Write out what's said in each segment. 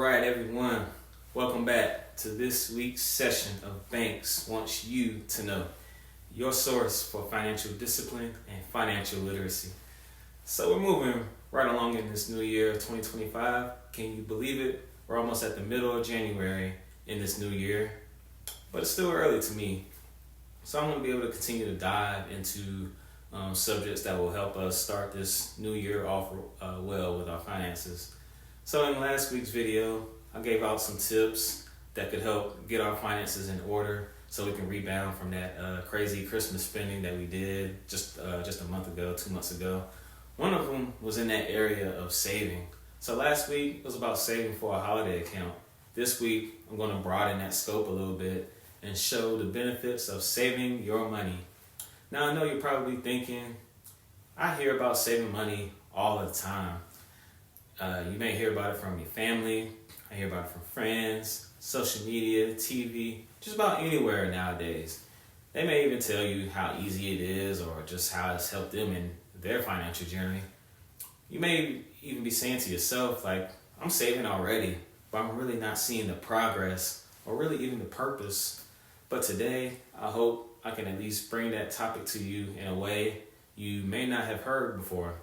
right, everyone. Welcome back to this week's session of Banks Wants You to Know, your source for financial discipline and financial literacy. So we're moving right along in this new year, 2025. Can you believe it? We're almost at the middle of January in this new year, but it's still early to me. So I'm going to be able to continue to dive into subjects that will help us start this new year off well with our finances. So in last week's video, I gave out some tips that could help get our finances in order so we can rebound from that crazy Christmas spending that we did just a month ago, 2 months ago. One of them was in that area of saving. So last week was about saving for a holiday account. This week, I'm going to broaden that scope a little bit and show the benefits of saving your money. Now, I know you're probably thinking, I hear about saving money all the time. You may hear about it from your family. I hear about it from friends, social media, TV, just about anywhere nowadays. They may even tell you how easy it is or just how it's helped them in their financial journey. You may even be saying to yourself, like, I'm saving already, but I'm really not seeing the progress or really even the purpose. But today, I hope I can at least bring that topic to you in a way you may not have heard before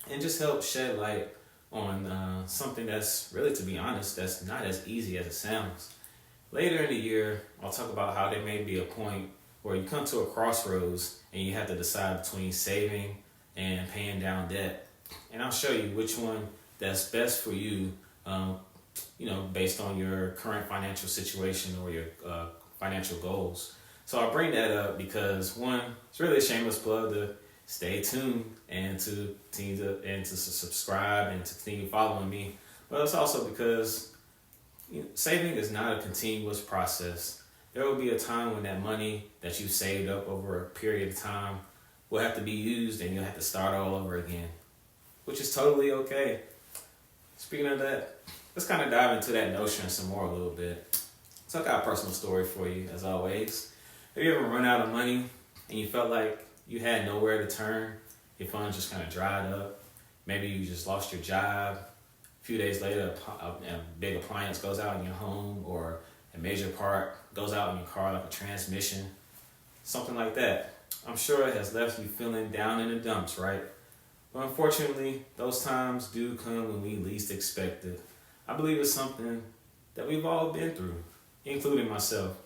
and just help shed light on something that's really, to be honest, that's not as easy as it sounds. Later in the year, I'll talk about how there may be a point where you come to a crossroads and you have to decide between saving and paying down debt. And I'll show you which one that's best for you, based on your current financial situation or your financial goals. So I'll bring that up because, one, it's really a shameless plug to stay tuned and to continue to subscribe and to continue following me. But it's also because saving is not a continuous process. There will be a time when that money that you saved up over a period of time will have to be used and you'll have to start all over again, which is totally okay. Speaking of that, let's kind of dive into that notion some more a little bit. So I got a personal story for you, as always. Have you ever run out of money and you felt like you had nowhere to turn? Your funds just kind of dried up. Maybe you just lost your job. A few days later, a big appliance goes out in your home, or a major part goes out in your car, like a transmission, something like that. I'm sure it has left you feeling down in the dumps, right? But unfortunately, those times do come when we least expect it. I believe it's something that we've all been through, including myself.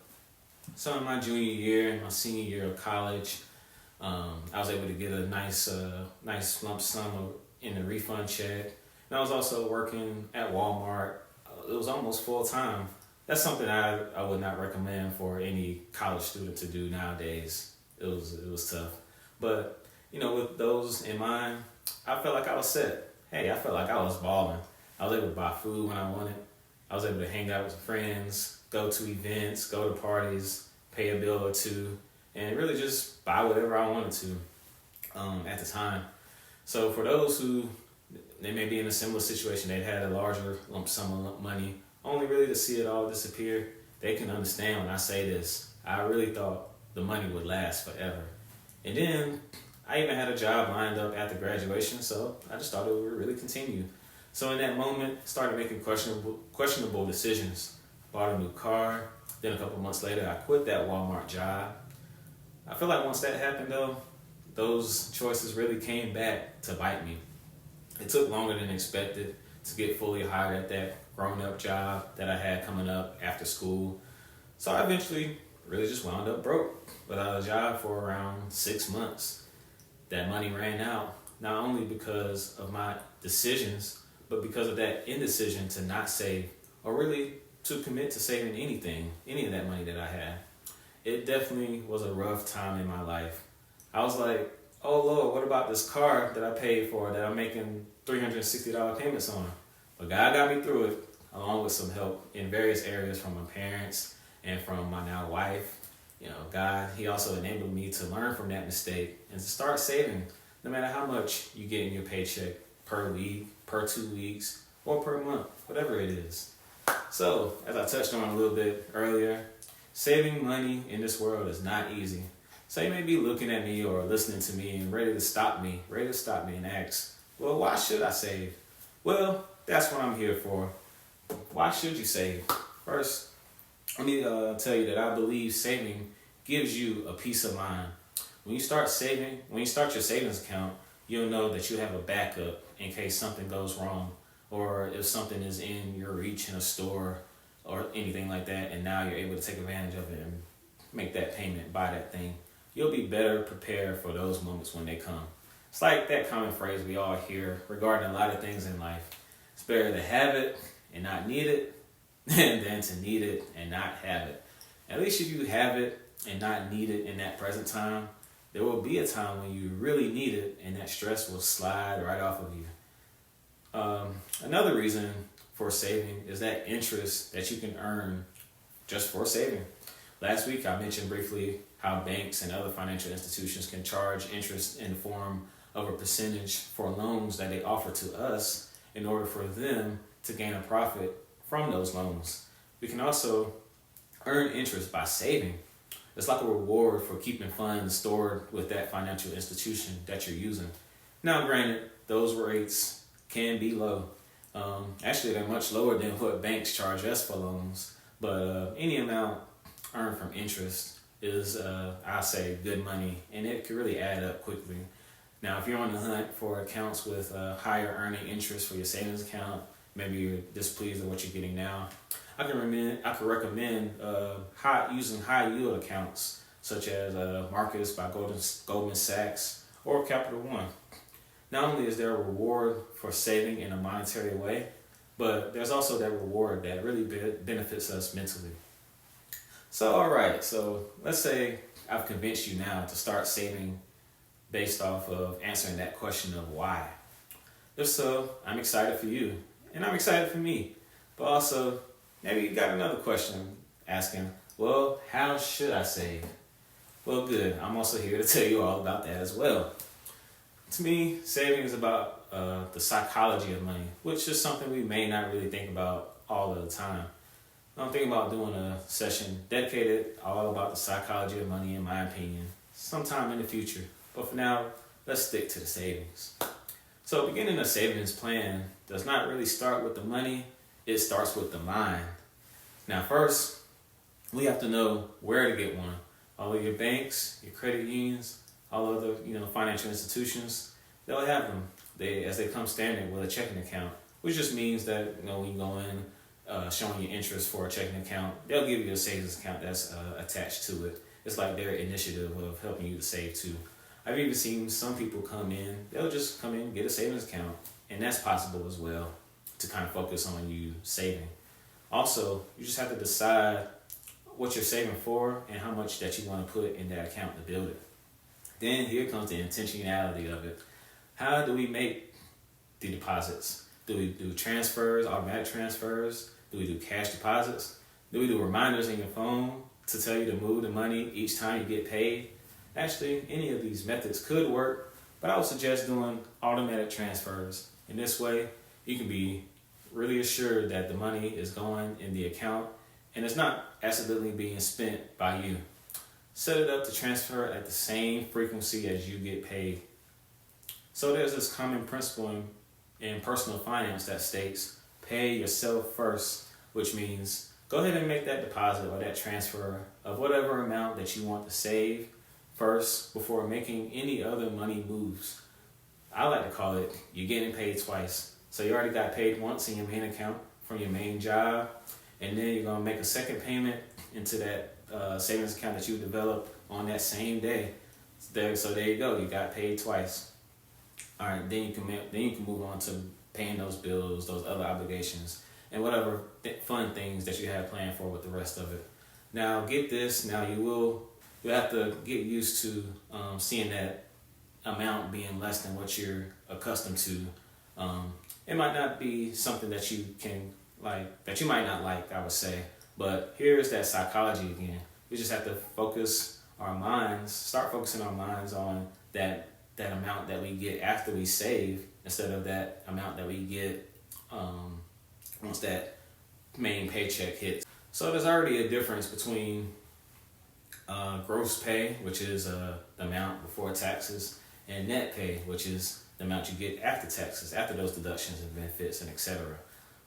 So in my junior year and my senior year of college, I was able to get a nice lump sum in the refund check. And I was also working at Walmart. It was almost full time. That's something I would not recommend for any college student to do nowadays. It was tough. But, with those in mind, I felt like I was set. Hey, I felt like I was balling. I was able to buy food when I wanted. I was able to hang out with friends, go to events, go to parties, pay a bill or two, and really just buy whatever I wanted to at the time. So for those who, they may be in a similar situation, they've had a larger lump sum of money, only really to see it all disappear, they can understand when I say this. I really thought the money would last forever. And then I even had a job lined up after graduation, so I just thought it would really continue. So in that moment, I started making questionable decisions. I bought a new car. Then a couple months later, I quit that Walmart job. I feel like once that happened, though, those choices really came back to bite me. It took longer than expected to get fully hired at that grown-up job that I had coming up after school. So I eventually really just wound up broke without a job for around 6 months. That money ran out, not only because of my decisions, but because of that indecision to not save or really to commit to saving any of that money that I had. It definitely was a rough time in my life. I was like, oh Lord, what about this car that I paid for that I'm making $360 payments on? But God got me through it, along with some help in various areas from my parents and from my now wife. God, He also enabled me to learn from that mistake and to start saving, no matter how much you get in your paycheck per week, per 2 weeks, or per month, whatever it is. So, as I touched on a little bit earlier, saving money in this world is not easy. So you may be looking at me or listening to me and ready to stop me and ask, well, why should I save? Well, that's what I'm here for. Why should you save? First, let me tell you that I believe saving gives you a peace of mind. When you start saving, when you start your savings account, you'll know that you have a backup in case something goes wrong, or if something is in your reach in a store or anything like that, and now you're able to take advantage of it and make that payment, buy that thing. You'll be better prepared for those moments when they come. It's like that common phrase we all hear regarding a lot of things in life. It's better to have it and not need it than to need it and not have it. At least if you have it and not need it in that present time, there will be a time when you really need it and that stress will slide right off of you. Another reason for saving is that interest that you can earn just for saving. Last week I mentioned briefly how banks and other financial institutions can charge interest in the form of a percentage for loans that they offer to us in order for them to gain a profit from those loans. We can also earn interest by saving. It's like a reward for keeping funds stored with that financial institution that you're using. Now, granted, those rates can be low. Actually, they're much lower than what banks charge us for loans. But any amount earned from interest is, I say, good money, and it could really add up quickly. Now, if you're on the hunt for accounts with higher earning interest for your savings account, maybe you're displeased with what you're getting now, I could recommend using high yield accounts such as Marcus by Goldman Sachs or Capital One. Not only is there a reward for saving in a monetary way, but there's also that reward that really benefits us mentally. So, all right, so let's say I've convinced you now to start saving based off of answering that question of why. If so, I'm excited for you, and I'm excited for me. But also, maybe you got another question asking, well, how should I save? Well, good. I'm also here to tell you all about that as well. To me, saving is about the psychology of money, which is something we may not really think about all of the time. I'm thinking about doing a session dedicated all about the psychology of money, in my opinion, sometime in the future. But for now, let's stick to the savings. So beginning a savings plan does not really start with the money, it starts with the mind. Now first, we have to know where to get one. All of your banks, your credit unions, all other financial institutions, they'll have them as they come standard with a checking account, which just means that when you go in showing your interest for a checking account, they'll give you a savings account that's attached to it. It's like their initiative of helping you to save too. I've even seen some people they'll just come in, get a savings account, and that's possible as well to kind of focus on you saving. Also, you just have to decide what you're saving for and how much that you want to put in that account to build it. Then here comes the intentionality of it. How do we make the deposits? Do we do transfers, automatic transfers? Do we do cash deposits? Do we do reminders in your phone to tell you to move the money each time you get paid? Actually, any of these methods could work, but I would suggest doing automatic transfers. In this way, you can be really assured that the money is going in the account and it's not accidentally being spent by you. Set it up to transfer at the same frequency as you get paid. So there's this common principle in personal finance that states, pay yourself first, which means go ahead and make that deposit or that transfer of whatever amount that you want to save first before making any other money moves. I like to call it, you're getting paid twice. So you already got paid once in your main account from your main job, and then you're going to make a second payment into that savings account that you developed on that same day. So there you go, you got paid twice. All right, then you can move on to paying those bills, those other obligations, and whatever fun things that you have planned for with the rest of it. Now get this, you'll have to get used to seeing that amount being less than what you're accustomed to. It might not be something that you can that you might not like, I would say, but here's that psychology again. We just have to start focusing our minds on that amount that we get after we save instead of that amount that we get once that main paycheck hits. So there's already a difference between gross pay, which is the amount before taxes, and net pay, which is the amount you get after taxes, after those deductions and benefits and etc.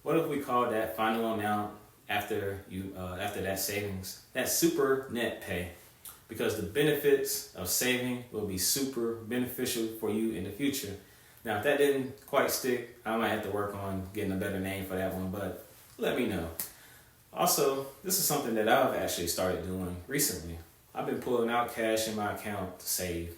What if we call that final amount after that savings that super net pay? Because the benefits of saving will be super beneficial for you in the future. Now, if that didn't quite stick, I might have to work on getting a better name for that one, but let me know. Also, this is something that I've actually started doing recently. I've been pulling out cash in my account to save.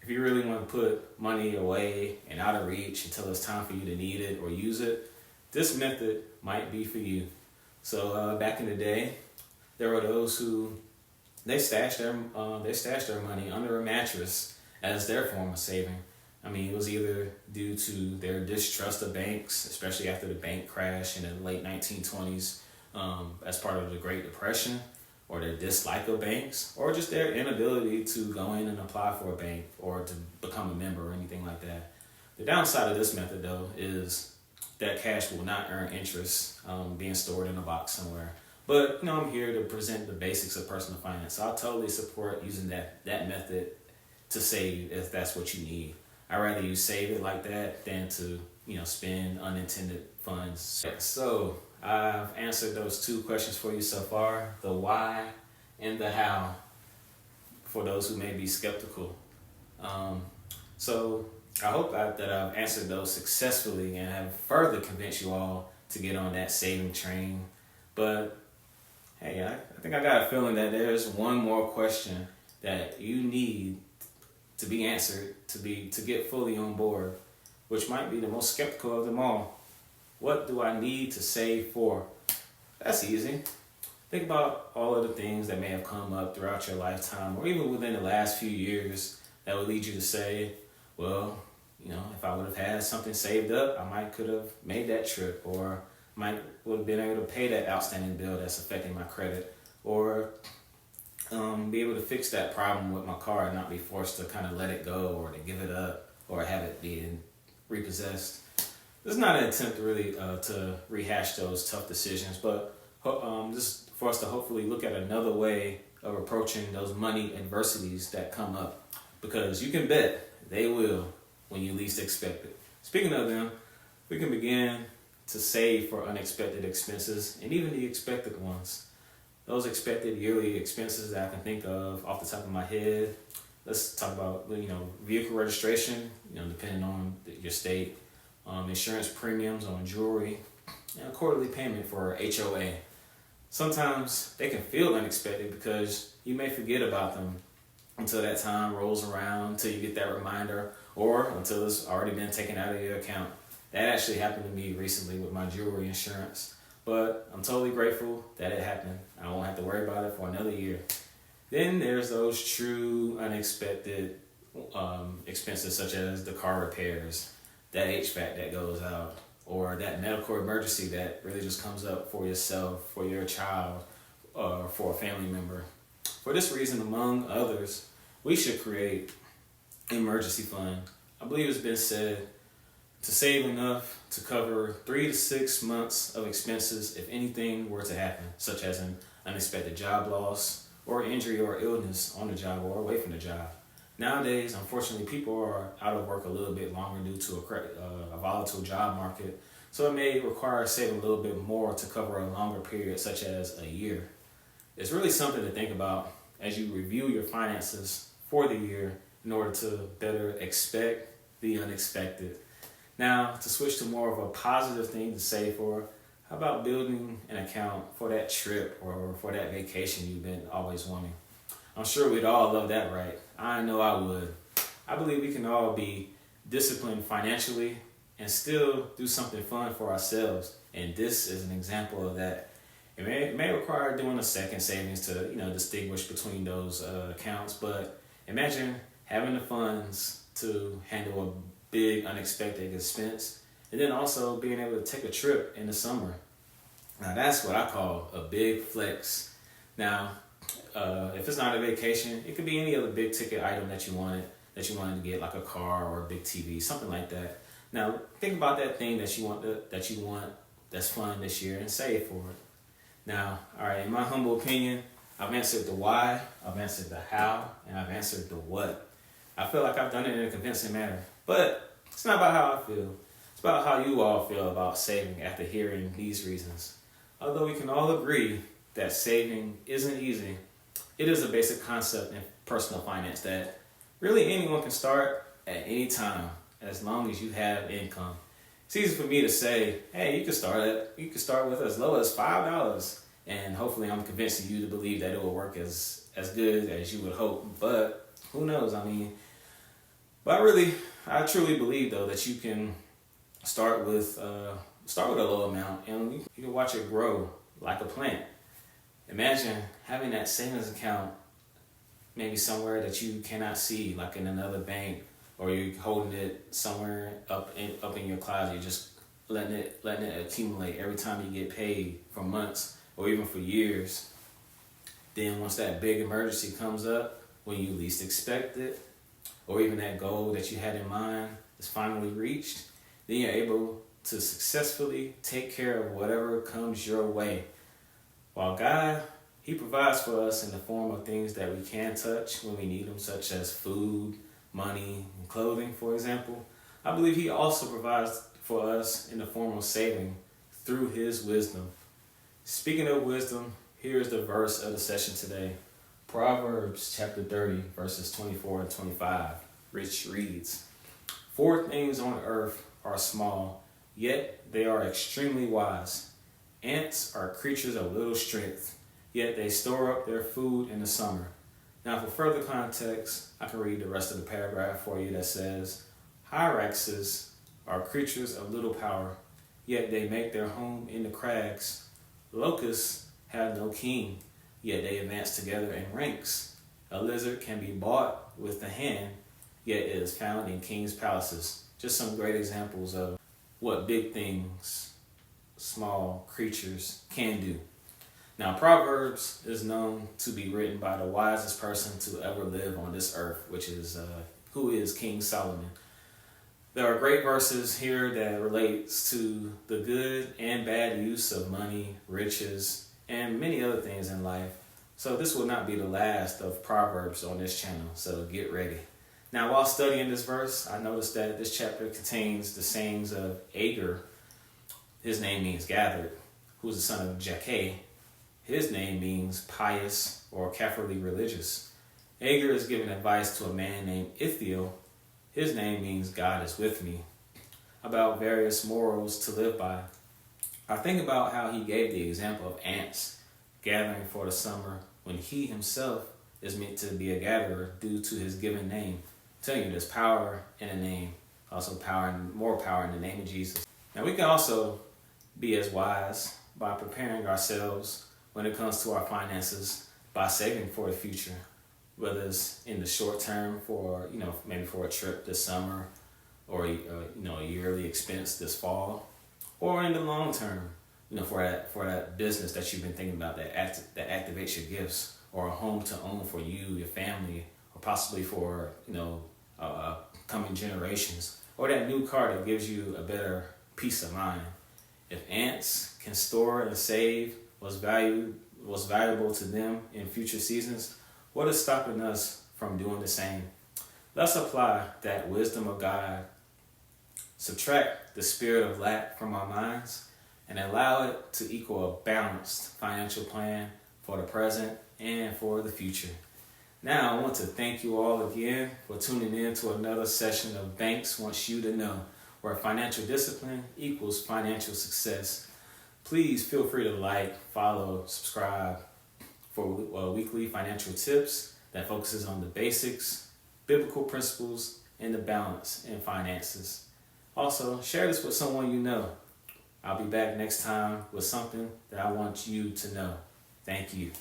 If you really want to put money away and out of reach until it's time for you to need it or use it, this method might be for you. So back in the day, there were those who they stashed their money under a mattress as their form of saving. I mean, it was either due to their distrust of banks, especially after the bank crash in the late 1920s, as part of the Great Depression, or their dislike of banks, or just their inability to go in and apply for a bank or to become a member or anything like that. The downside of this method, though, is that cash will not earn interest being stored in a box somewhere. But I'm here to present the basics of personal finance. So I'll totally support using that method to save if that's what you need. I'd rather you save it like that than to spend unintended funds. So I've answered those two questions for you so far: the why and the how, for those who may be skeptical. So I hope that I've answered those successfully and have further convinced you all to get on that saving train. But hey, I think I got a feeling that there's one more question that you need to be answered to get fully on board, which might be the most skeptical of them all. What do I need to save for? That's easy. Think about all of the things that may have come up throughout your lifetime or even within the last few years that would lead you to say, well, if I would have had something saved up, I might could have made that trip, or might would have been able to pay that outstanding bill that's affecting my credit, or be able to fix that problem with my car and not be forced to kind of let it go or to give it up or have it being repossessed. This is not an attempt really to rehash those tough decisions, but just for us to hopefully look at another way of approaching those money adversities that come up, because you can bet they will when you least expect it. Speaking of them, we can begin to save for unexpected expenses and even the expected ones. Those expected yearly expenses that I can think of off the top of my head. Let's talk about vehicle registration, depending on your state, insurance premiums on jewelry, and a quarterly payment for HOA. Sometimes they can feel unexpected because you may forget about them until that time rolls around, until you get that reminder, or until it's already been taken out of your account. That actually happened to me recently with my jewelry insurance, but I'm totally grateful that it happened. I won't have to worry about it for another year. Then there's those true unexpected expenses, such as the car repairs, that HVAC that goes out, or that medical emergency that really just comes up for yourself, for your child, or for a family member. For this reason, among others, we should create an emergency fund. I believe it's been said to save enough to cover 3 to 6 months of expenses if anything were to happen, such as an unexpected job loss or injury or illness on the job or away from the job. Nowadays, unfortunately, people are out of work a little bit longer due to a volatile job market, so it may require saving a little bit more to cover a longer period, such as a year. It's really something to think about as you review your finances for the year in order to better expect the unexpected. Now, to switch to more of a positive thing to save for, how about building an account for that trip or for that vacation you've been always wanting? I'm sure we'd all love that, right? I know I would. I believe we can all be disciplined financially and still do something fun for ourselves. And this is an example of that. It may require doing a second savings to distinguish between those accounts, but imagine having the funds to handle a big unexpected expense, and then also being able to take a trip in the summer. Now that's what I call a big flex. Now, if it's not a vacation, it could be any other big ticket item that you wanted to get, like a car or a big TV, something like that. Now think about that thing that you want that's fun this year and save for it. Now, all right, in my humble opinion, I've answered the why, I've answered the how, and I've answered the what. I feel like I've done it in a convincing manner, but it's not about how I feel. It's about how you all feel about saving after hearing these reasons. Although we can all agree that saving isn't easy, it is a basic concept in personal finance that really anyone can start at any time as long as you have income. It's easy for me to say, hey, you can start with as low as $5, and hopefully I'm convincing you to believe that it will work as good as you would hope. But who knows? I truly believe though that you can start with a low amount, and you can watch it grow like a plant. Imagine having that savings account maybe somewhere that you cannot see, like in another bank, or you're holding it somewhere up in your closet. You're just letting it accumulate every time you get paid for months or even for years. Then once that big emergency comes up when you least expect it, or even that goal that you had in mind is finally reached, then you're able to successfully take care of whatever comes your way. While God, He provides for us in the form of things that we can touch when we need them, such as food, money, and clothing, for example. I believe He also provides for us in the form of saving through His wisdom. Speaking of wisdom, here's the verse of the session today. Proverbs chapter 30, verses 24 and 25, which reads, 4 things on earth are small, yet they are extremely wise. Ants are creatures of little strength, yet they store up their food in the summer. Now, for further context, I can read the rest of the paragraph for you that says, hyraxes are creatures of little power, yet they make their home in the crags. Locusts have no king, yet they advance together in ranks. A lizard can be bought with the hand, yet it is found in kings' palaces. Just some great examples of what big things small creatures can do. Now, Proverbs is known to be written by the wisest person to ever live on this earth, who is King Solomon. There are great verses here that relates to the good and bad use of money, riches, and many other things in life. So this will not be the last of Proverbs on this channel, so get ready. Now, while studying this verse, I noticed that this chapter contains the sayings of Agur. His name means gathered, who is the son of Jakeh. His name means pious or carefully religious. Agur is giving advice to a man named Ithiel. His name means God is with me, about various morals to live by. I think about how he gave the example of ants gathering for the summer when he himself is meant to be a gatherer due to his given name. I'm telling you, there's power in a name, also more power in the name of Jesus. Now, we can also be as wise by preparing ourselves when it comes to our finances by saving for the future, whether it's in the short term for, maybe for a trip this summer, or a yearly expense this fall, or in the long term, for that business that you've been thinking about that activates your gifts, or a home to own for you, your family, or possibly for coming generations, or that new car that gives you a better peace of mind. If ants can store and save what's valuable to them in future seasons, what is stopping us from doing the same? Let's apply that wisdom of God, subtract the spirit of lack from our minds, and allow it to equal a balanced financial plan for the present and for the future. Now, I want to thank you all again for tuning in to another session of Banks Wants You to Know, where financial discipline equals financial success. Please feel free to like, follow, subscribe for weekly financial tips that focuses on the basics, biblical principles, and the balance in finances. Also, share this with someone you know. I'll be back next time with something that I want you to know. Thank you.